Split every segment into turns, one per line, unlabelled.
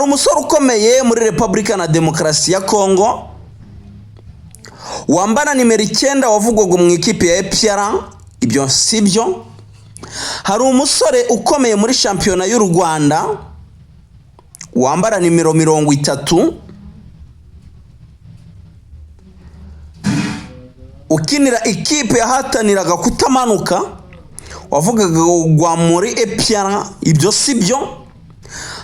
umusore ukomeye muri Republika na Demokarasi ya Kongo wambara nimero 9 wavugwaga mu ikipe ya APR, ibyo sibyo. Hari umusore ukomeye muri shampiyona y'u Rwanda wambara nimero 30 ukinira ikipe yahataniraga kutamanuka wavugaga gwa muri APR, ibyo sibyo.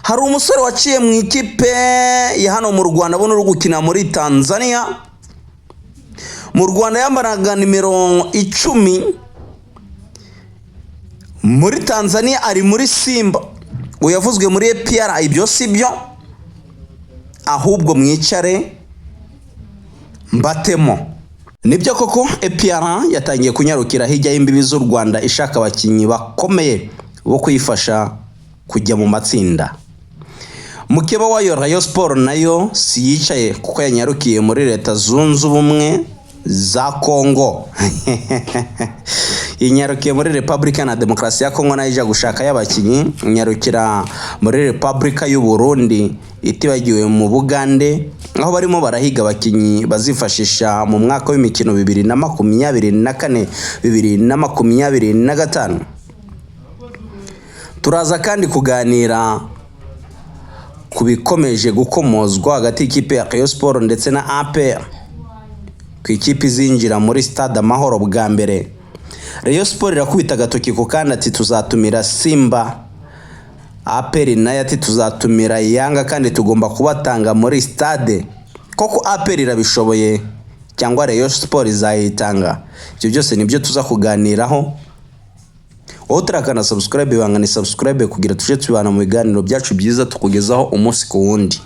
Hari umusore waciye mu ikipe ya hano mu Rwanda bona uri gukina muri Tanzania. Mu Rwanda yambaraga nimero 10, muri Tanzania ari muri Simba, uyavuzwe muri APR, ibyo sibyo. Ahubwo mwicare mbatemo. Nibyo koko APR yatangiye kunyarukira hijya y'imbibi z'u Rwanda ishaka abakinyi bakomeye bo kuyifasha kujya mu matsinda. Mukeba wayo Rayon Sport nayo si yicaye kuko yanyarukiye muri Leta Zunze Ubumwe za Kongo. Inyarukiye muri Republika na Demokarasi ya Kongo nayo ija gushaka y'abakinyi. Inyarukira muri Republika y'u Burundi itibagiwe mu Bugande, aho barimo barahiga abakinyi bazifashisha mu mwaka w'imikino 2024 2025. Turaza kandi kuganira kubikomeje gukomozwa hagati y'ikipe ya Rayon Sport ndetse na APR ku ikipe zinjira muri Stade Amahoro bwa mbere. Rayon Sport irakubita gatoki ku kandi ati tuzatumira Simba, APR nayo ati tuzatumira Yanga kandi tugomba kubatanga muri stade. Koko APR irabishoboye cyangwa Rayon Sport izayitanga? Ibyo byose nibyo tuza kuganiraho. Otarakana subscribe, bangane subscribe kugira tuje tubana mu biganiro byacu byiza tukugezaho umunsi ku wundi.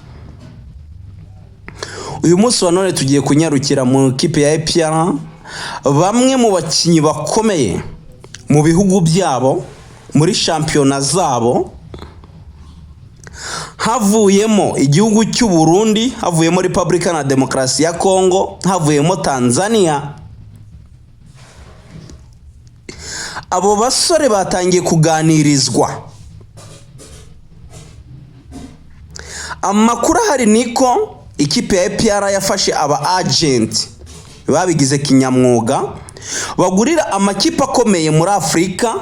Uyu munsi wa none tugiye kunyarukira mu kipe ya APR, bamwe mu bakinyi bakomeye mu bihugu byabo muri shampiyona zabo, havuyemo igihugu cy'u Burundi, havuyemo Republika na Demokarasi ya Kongo, havuyemo Tanzania. Abo basore batangiye kuganirizwa. Amakuru hari niko ikipe ya APR yafashe aba agent babigize kinyamwuga bagurira amakipe akomeye muri Afrika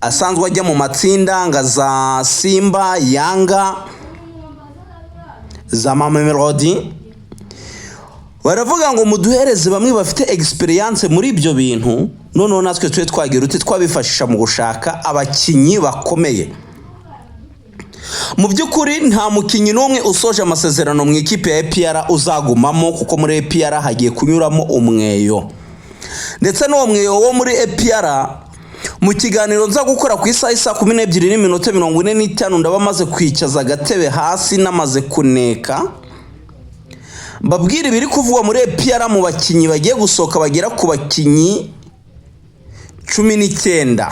asanzwe ajya mu matsinda nga za Simba, Yanga, za Mamelodi. Baravuga ngo muduhereze bamwe bafite experience muri ibyo bintu, none natwe twe twagira uti twabifashisha mu gushaka abakinyi bakomeye. Mu byukuri nta mukinyi n'umwe usoje amasezerano mu ikipe ya APR uzagumamo, kuko muri APR hagiye kunyuramo umweyo. Ndetse n'uwo mweyo wo muri APR mu kiganiro nza gukora ku isaha 12:45 ndaba maze kwicaza agatebe hasi namaze kuneka babwira ibiri kuvugwa muri APR mu bakinyi bagiye gusoka bagera ku bakinyi 19.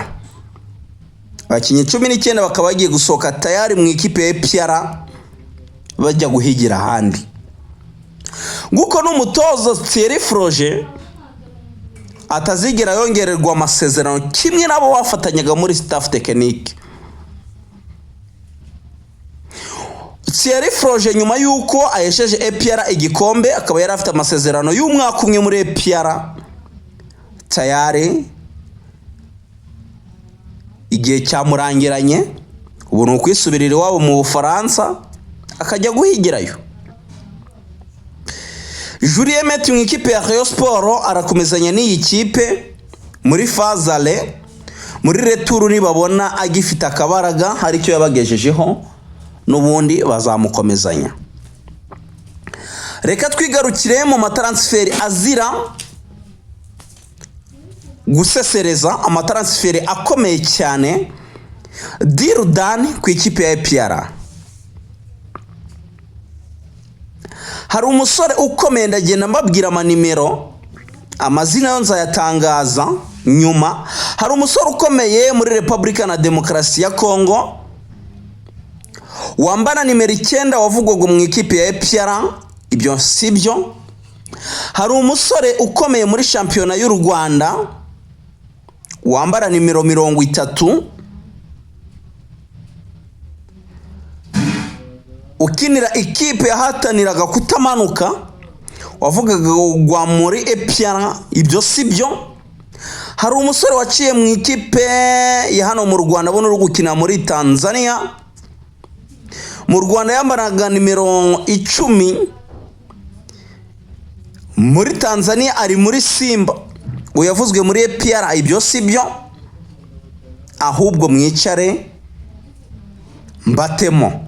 Abakinyi 19 bakaba bagiye gusoka tayari mu ikipe ya APR bajya guhigira handi. Nguko n'umutoza Thierry Froger atazigera yongererwa amasezerano kimwe nabo wafatanyaga muri staff technique. Thierry Froger nyuma yuko ayesheje APR igikombe akaba yari afite amasezerano y'umwaka umwe muri APR tayari, igihe cyamurangiranye, ubu ni ukwisubirira iwabo mu Bufaransa akajya guhigirayo. Julien Meti mu ikipe ya Rayon Sport arakomezanya n'iyi kipe muri Fazale, muri retour nibabona agifite akabaraga hari icyo yabagejejeho n'ubundi bazamukomezanya. Reka twigarukire mu matransfer azira gusesereza, amatransfer akomeye cyane. Dirudan ku ikipe ya APR. Hari umusore ukomeye ndagenda mbabwira amanimero, amazina yo nzayatangaza nyuma. Hari umusore ukomeye muri Republika na Demokarasi ya Kongo wambara nimero 9 wavugwaga mu ikipe ya APR, ibyo sibyo. Hari umusore ukomeye muri shampiyona y'u Rwanda wambara nimero 30 ukinira ikipe yahataniraga kutamanuka, wavugaga gwa muri APR, ibyo sibyo. Hari umusore waciye mu ikipe ya hano mu Rwanda abona uri gukina muri Tanzania. Mu Rwanda yambaraga nimero 10, muri Tanzania ari muri Simba, uyavuzwe muri APR, ibyo sibyo. Ahubwo mwicare mbatemo,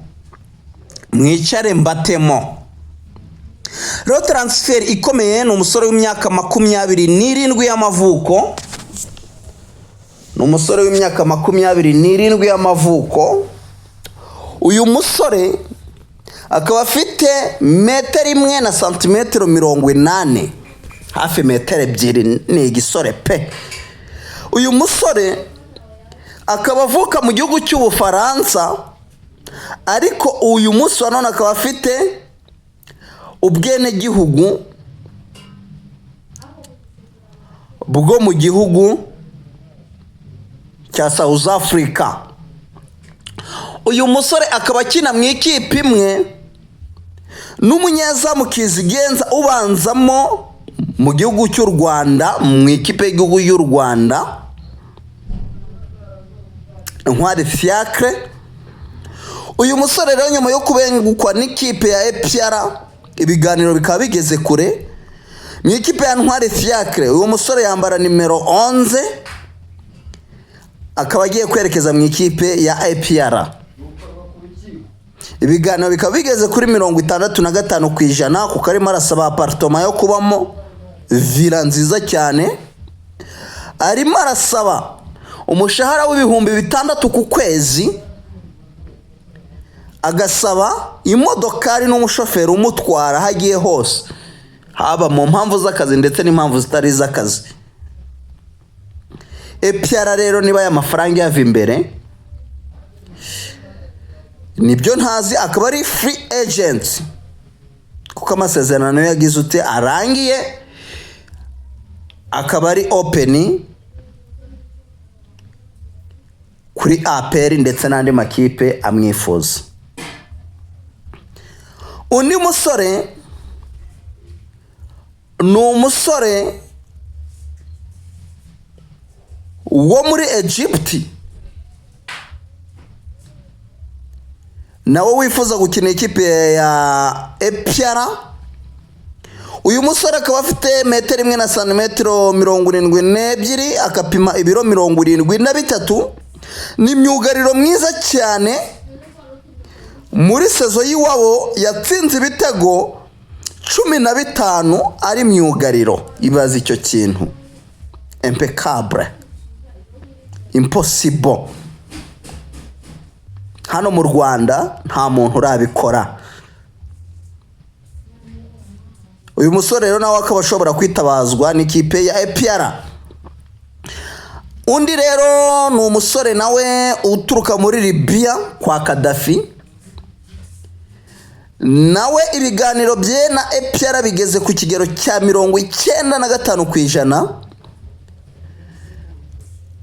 Rero transfer ikomeye ni umusore w'imyaka 27 y'amavuko. Uyu musore akaba afite 1 na santimetero 80, hafi metero 2, ni igisore pe. Uyu musore akaba avuka mu gihugu cy'Ubufaransa, ariko uyu musore none akaba afite ubwene gihugu bwo mu gihugu cya South Africa. Uyu musore akaba akina mu ikipe imwe n'umunyezamu Kizigenza ubanzamo mu gihugu cy'u Rwanda, mu ikipe y'igihugu y'u Rwanda, Ntwari Fiacre. Uyu musore rero nyuma yo kubengukwa n'ikipe ya APR, ibiganiro bikaba bigeze kure. Mu ikipe ya Ntwari Fiacre uyu musore yambara nimero 11, akaba agiye kwerekeza mu ikipe ya APR. Ibiganiro bikaba bigeze kuri 65% kuko arimo arasaba apartment yo kubamo, villa nziza cyane. Arimo arasaba umushahara w'ibihumbi 6 ku kwezi, agasaba imodokari n'umushoferi umutwara hagiye hose, haba mu mpamvu z'akazi ndetse n'impamvu zitari z'akazi. APR rero niba ya mafaranga yava imbere, nibyo ntazi, akaba ari free agent kuko amasezerano yagize ute arangiye, akaba ari open kuri APR ndetse n'andi makipe amwifuza. Undi musore ni umusore wo muri Egypt, nawe wifuza gukina ikipe ya APR. Uyu musore akaba afite 1 na santimetero 72, akapima ibiro 73. Ni myugariro mwiza cyane. Muri sezo y'iwabo yatsinze ibitego 15 ari myugariro. Ibaza icyo kintu, impeccable, impossible. Hano mu Rwanda nta muntu urabikora. Uyu musore rero nawe akaba ashobora kwitabazwa n'ikipe ya APR. Undi rero ni umusore nawe uturuka muri Libya kwa Gaddafi. Nawe ibiganiro bye na APR bigeze ku kigero cya 95%.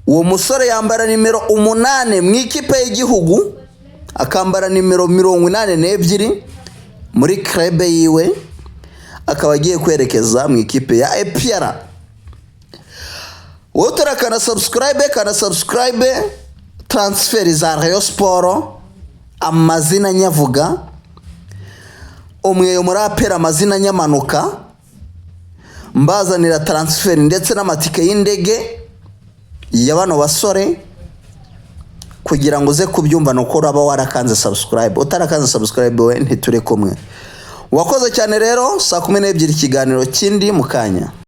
Uwo musore yambara nimero 8 mu ikipe y'igihugu, akambara nimero 82 muri club yiwe, akaba agiye kwerekeza mu ikipe ya APR. Wowe kana subscribe transfer za Rayon Sport, amazina nyavuga, umweyo muri APR amazina nyamanuka, mbazanira transfer ndetse n'amatike y'indege y'abano basore, kugira ngo uze kubyumva nuko uraba warakanze subscribe. Utarakanze subscribe we ntiture kumwe. Wakoze cyane rero, saa 12 ikiganiro kindi mukanya.